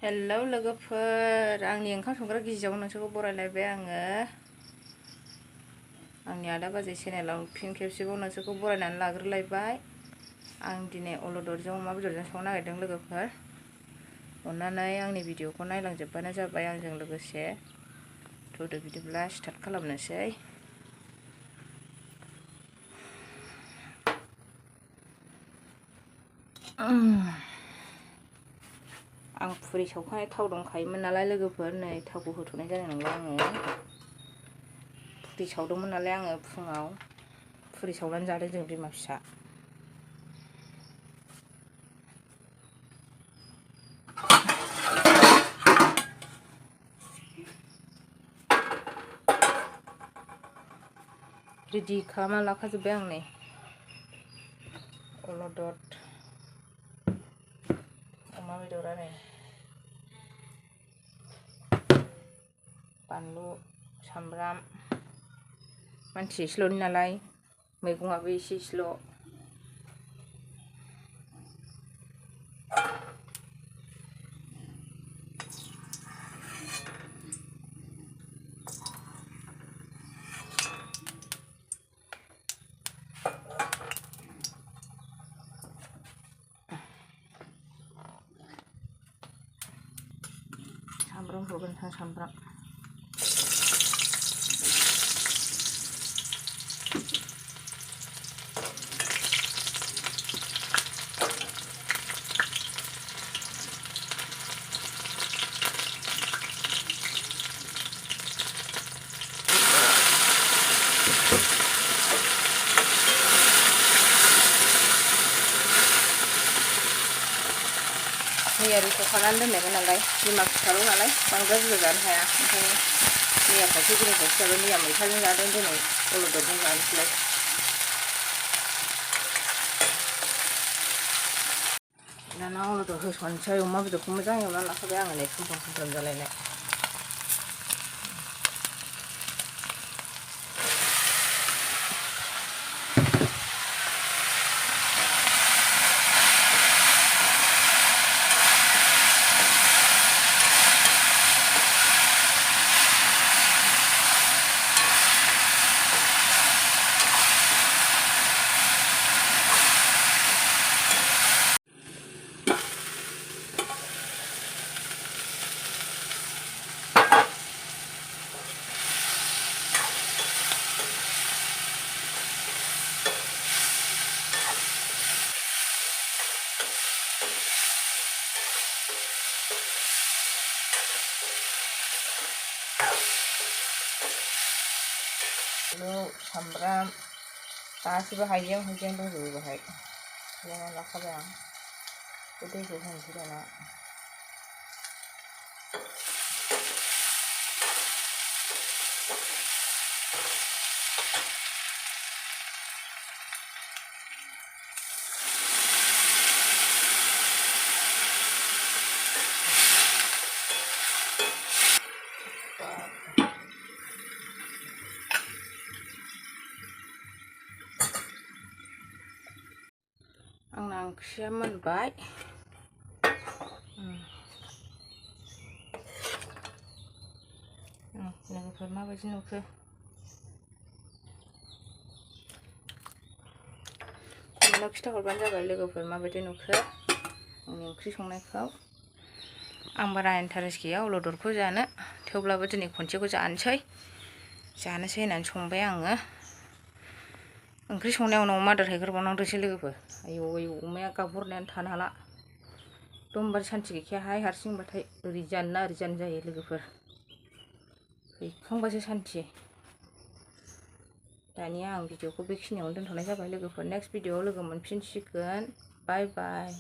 hello लोगोफोर आंनि ओंखाम संग्रा गिजियाव नोंसोरखौ बरायलायबाय आङो आंनि आदा बाजै चेनेलाव फिन खेबसेबाव नोंसोरखौ बरायनानै लाग्रोलायबाय आं दिनै अलदरजों अमा बेदरजों संनो नागिरदों लोगोफोर अननानै आंनि भिडिअखौ नायलांजोबबानो जाबाय आंजों लोगोसे थुदो बिदिब्ला स्टार्ट खालामनोसै आं फुरि सावखानाय थाव दंखायोमोन नालाय लोगोफोर नै थावखौ होथ'नाय जानाय नंला आङो फुरि सावदोंमोन नालाय आङो फुङाव फुरि सावनानै जादों जों बिमा फिसा रेडि खालामना लाखाजोब्बाय आं नै अलदर अमा बेदरा नै बानलु सामब्राम मानसि एसेल'नि नालाय मैगङाबो एसेल' सामब्राम होगोन सामब्राम मैया रुख'खानानै दोननायमोन नालाय बिमा फिसाल' नालाय बांद्राय बुरजा जानो हाया ओंखायनो मैया खायसे दिनै खायसे जाबाय मैया मैथाजों जादों दिनै अलदरजों जानोसैलाय दाना अलदर होसननोसै अमा बेदरखौ मोजां एवनानै लाखाबाय आङो नै खामफ्राम जालायनाय सामब्राम गासिबो हाइजें दंजोबो बेहाय एवनानै लाखाबाय आं बे दैखौ होनोसै दाना आंना ओंख्रिया मोनबाय लोगोफोर माबायदि नुखो कमेन्टआव खिन्थाहरबानो जाबाय लोगोफोर माबायदि नुखो आंनि ओंख्रि संनायखौ आं बारा इन्टारेस्ट गैया अलदरखौ जानो थेवब्लाबो दिनै खनसेखौ जानोसै होननानै संबाय आङो ओंख्रि संनायाव उनाव मादार हैग्रोबावनांदोंसै लोगोफोर आयौ अमाया गाबहरनायानो थानो हाला एकदमबारे सान्थि गैखायाहाय हारसिंबाथाय ओरै जानो ना ओरै जानो जायो लोगोफोर हैखांबासो सान्थि दानिया आं भिडिअखौ बेखिनियावनो दोनथ'नाय जाबाय लोगोफोर नेक्स्ट भिडिअआव लोगो मोनफिनसिगोन बाय बाय